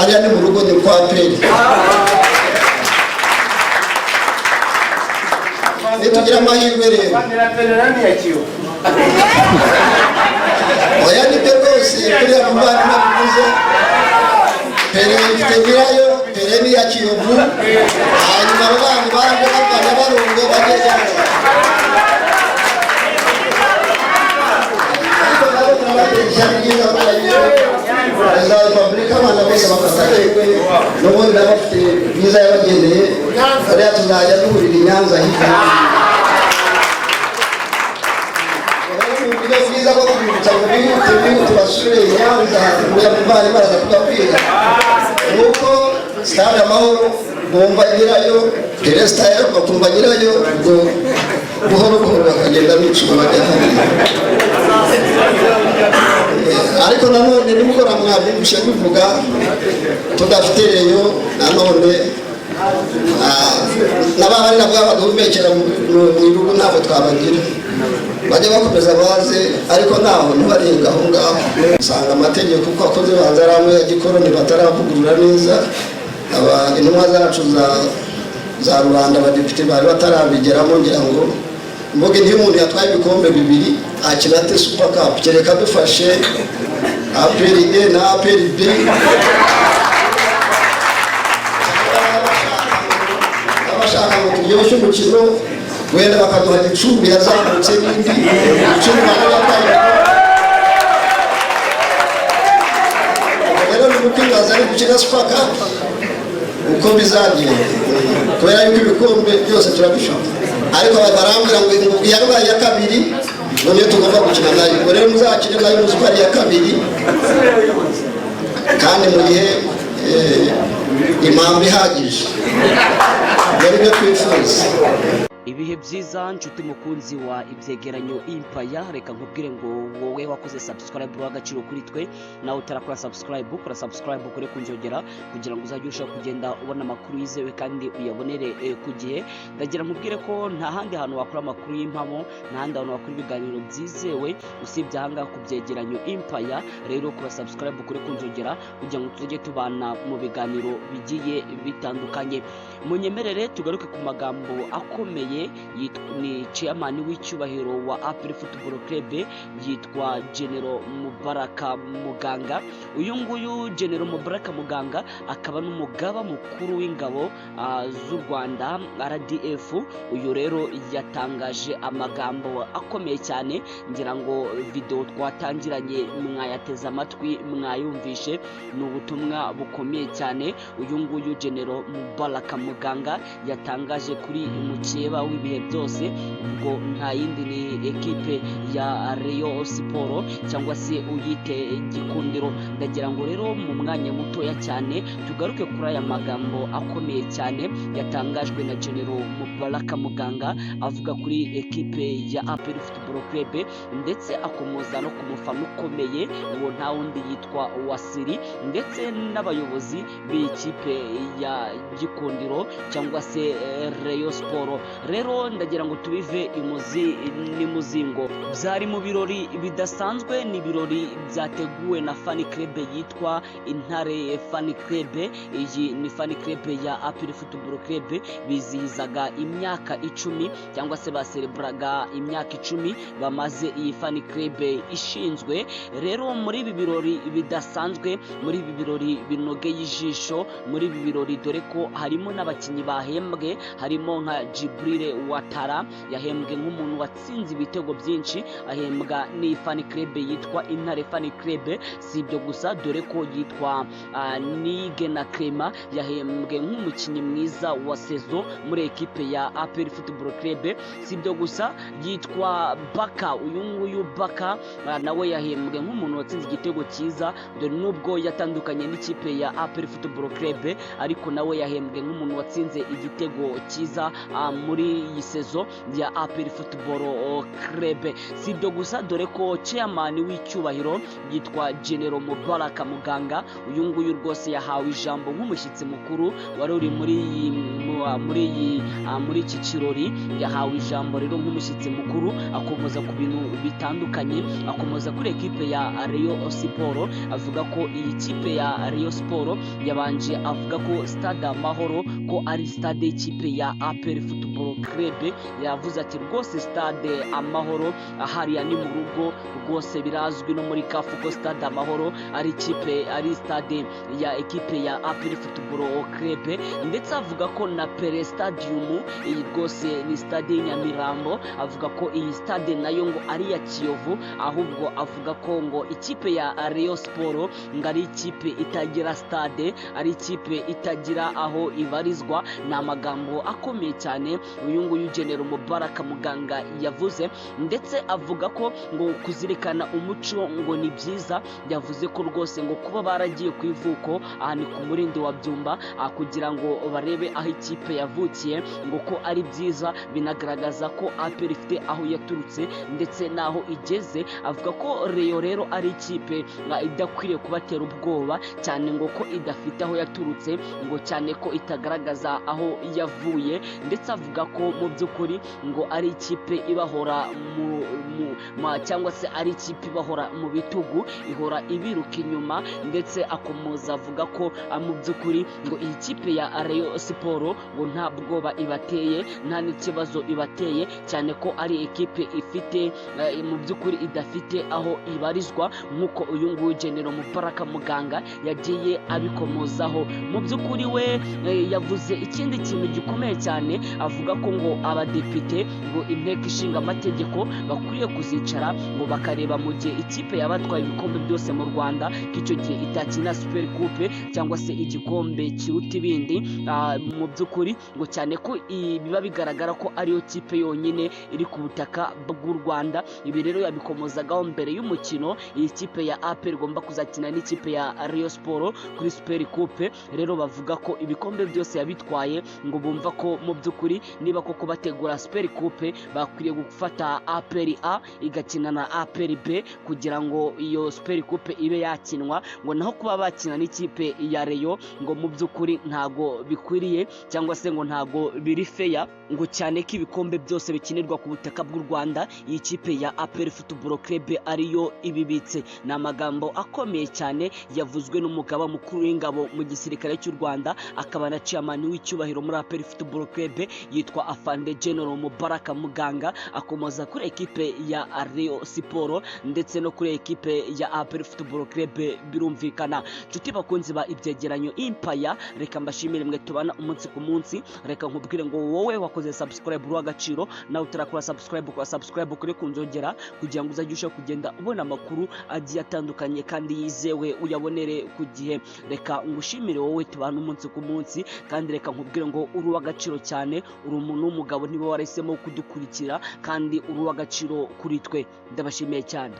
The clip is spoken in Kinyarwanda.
hariya ni mu rugo ni kwa Peri. Nitugira amahirwe rero oya ni rwose kuriya mubana nabivuze Peri ifite nyirayo Peri ni ya Kiyovu hanyuma abana baje bavana barungo bageze za Republika abana bose bakatarengwe n'ubundi n'abafite viza yabagendeye ariya tuzajya duhurira i Nyanza hirya ni byiza ko kubibutsa ngo bihute basubire i Nyanza kugira ngo bari baraza kubabwira nuko stade Amahoro bumva nyirayo Perezida bakumva nyirayo ubwo buhoro bakagenda bicuma bajya ariko nanone nimugora mwabyumvishe bivuga tudafite reyo nanone n'abari nabwo baduhumekera mu bihugu ntabwo twabagira bajya bakomeza baze ariko naho ntibarenga aho ngaho usanga amategeko uko akoze banza ari amwe ya gikoroni bataravugurura neza intumwa zacu za rubanda abadepite bari batarabigeramo ngira ngo mvuge niyo umuntu yatwaye ibikombe bibiri akina ate Super Cup kereka bifashe APR na APR B abashaka ngo turyoshye umukino wenda bakaduha icumbi yazamutse n'indi icumbi n'abandi rero ni ukwingaza ari gukina Super Cup uko bizagenda kubera yuko ibikombe byose turabishaka ariko barambira ngo yabaye ya kabiri none tugomba gukina nayo rero muzakire nayo muzukari ya kabiri kandi mu gihe impamvu ihagije rero byo twifuza ibihe byiza nshuti mukunzi wa ibyegeranyo Empire reka nkubwire ngo wowe wakoze subscribe w'agaciro kuri twe nawe utarakora subscribe ukora subscribe ukore kunjogera kugira ngo uzajye urushaho kugenda ubona amakuru yizewe kandi uyabonere ku gihe ndagira nkubwire ko nta handi hantu wakora amakuru y'impamo nta handi hantu wakora ibiganiro byizewe usibye ahanga ku byegeranyo Empire rero kora subscribe ukore kunjogera kugira ngo tujye tubana mu biganiro bigiye bitandukanye munyemerere tugaruke ku magambo akomeye ni chairman w'icyubahiro wa APR Football Club yitwa General Mubaraka Muganga uyu nguyu General Mubaraka Muganga akaba n'umugaba mukuru w'ingabo z'u Rwanda RDF uyu rero yatangaje amagambo akomeye cyane ngira ngo video twatangiranye mwayateza amatwi mwayumvishe n'ubutumwa bukomeye cyane uyu nguyu General Mubaraka Muganga yatangaje kuri mukeba w'ibihe byose ubwo nta yindi ni ekipe ya Rayon Sport cyangwa se uyite Gikundiro ndagira ngo rero mu mwanya mutoya cyane tugaruke kuri aya magambo akomeye cyane yatangajwe na General Mubaraka Muganga avuga kuri ekipe ya APR Football Club ndetse akomoza no ku mufana ukomeye uwo nta wundi yitwa Wasiri ndetse n'abayobozi b'ikipe ya Gikundiro cyangwa se Rayon Sport rero ndagira ngo tubive imuzi n'imuzingo byari mu birori bidasanzwe ni birori byateguwe na fan club yitwa Intare Fan Club iyi ni fan club ya APR Football Club bizihizaga imyaka 10 cyangwa se baserebraga imyaka 10 bamaze iyi fan club ishinzwe rero muri ibi birori bidasanzwe muri ibi birori binogeye ijisho muri ibi birori dore ko harimo n'abakinyi bahembwe harimo nka Jibril Watara yahembwe nk'umuntu watsinze ibitego byinshi ahembwa ni fan club yitwa Intare Fan Club si ibyo gusa dore ko yitwa Nigena Clement yahembwe nk'umukinnyi mwiza wa saison muri ekipe ya APR Football Club si ibyo gusa yitwa Baka uyu nguyu Baka nawe yahembwe nk'umuntu watsinze igitego cyiza dore nubwo yatandukanye n'ikipe ya APR Football Club ariko nawe yahembwe nk'umuntu watsinze igitego cyiza muri iyi sezo ya APR Football Club. Si ibyo gusa dore ko chairman w'icyubahiro yitwa General Mubaraka Muganga, uyu nguyu rwose yahawe ijambo nk'umushyitsi mukuru wari uri muri iki kirori. Yahawe ijambo rero nk'umushyitsi mukuru, akomoza ku bintu bitandukanye, akomoza kuri ekipe ya Rayon Sport. Avuga ko iyi kipe ya Rayon Sport yabanje avuga ko Stade Amahoro ko ari stade y'ikipe ya APR Football Club. Yavuze ati rwose Stade Amahoro hariya ni mu rugo rwose, birazwi no muri CAF ko Stade Amahoro ari stade ya ekipe ya APR Football Club. Ndetse avuga ko na Pele Stadium iyi rwose ni stade y'Nyamirambo. Avuga ko iyi stade nayo ngo ari ya Kiyovu, ahubwo avuga ko ngo ikipe ya Rayon Sport ngo ari ikipe itagira stade, ari ikipe itagira aho ibarizwa. Ni amagambo akomeye cyane uyu nguyu General Mubaraka Muganga yavuze. Ndetse avuga ko ngo kuzirikana umuco ngo ni byiza. Yavuze ko rwose ngo kuba baragiye ku ivuko aha ni ku Murindi wa Byumba kugira ngo barebe aho ikipe yavukiye ngo ko ari byiza, binagaragaza ko APR ifite aho yaturutse ndetse naho igeze. Avuga ko Rayon rero ari ikipe idakwiriye kubatera ubwoba cyane ngo ko idafite aho yaturutse, ngo cyane ko itagaragaza aho yavuye. Ndetse avuga ko mu by'ukuri ngo ari ikipe ibahora cyangwa se ari ikipe ibahora mu bitugu, ihora ibiruka inyuma. Ndetse akomoza avuga ko mu by'ukuri ngo iyi kipe ya Rayon Sport ngo nta bwoba ibateye, nta n'ikibazo ibateye, cyane ko ari ekipe ifite mu by'ukuri idafite aho ibarizwa, nk'uko uyu nguyu General Mubaraka Muganga yagiye abikomozaho. Mu by'ukuri we yavuze ikindi kintu gikomeye cyane. Avuga ko ngo abadepite ngo inteko ishinga amategeko bakwiriye kuzicara ngo bakareba mu gihe ikipe yabatwaye ibikombe byose mu Rwanda ko icyo gihe itakina Super Coupe cyangwa se igikombe kiruta ibindi. Mu by'ukuri ngo cyane ko biba bigaragara ko ariyo kipe yonyine iri ku butaka bw'u Rwanda. Ibi rero yabikomozagaho mbere y'umukino iyi kipe ya APR igomba kuzakina n'ikipe ya Rayon Sport kuri Super Coupe. Rero bavuga ko ibikombe byose yabitwaye, ngo bumva ko mu by'ukuri niba koko bategura Super Coupe bakwiriye gufata APR A igakina na APR B kugira ngo iyo Super Coupe ibe yakinwa. Ngo naho kuba bakina n'ikipe ya Rayon ngo mu by'ukuri ntago bikwiriye cyangwa se ngo ntago biri fair, ngo cyane ko ibikombe byose bikinirwa ku butaka bw'u Rwanda iyi kipe ya APR Football Club ariyo ibibitse. Ni amagambo akomeye cyane yavuzwe n'umugaba mukuru w'ingabo mu gisirikare cy'u Rwanda, akaba na chairman w'icyubahiro muri APR Football Club yitwa Afande General Mubaraka Muganga. Akomoza kuri ekipe ya Rayon Sport ndetse no kuri ekipe ya APR Football Club. Birumvikana nshuti bakunzi ba ibyegeranyo Empire, reka mbashimire mwe tubana umunsi ku munsi. Reka nkubwire ngo wowe wakoze subscribe Rwagaciro, nawe utarakora subscribe kuri kunzogera kugira ngo uzajye kugenda ubona amakuru agiye atandukanye kandi yizewe uyabonere ku gihe. Reka ngushimire wowe tubana umunsi ku munsi, kandi reka nkubwire ngo uri uw'agaciro cyane, uri umuntu w'umugabo niba warahisemo kudukurikira kandi uri uw'agaciro kuri twe. Ndabashimiye cyane.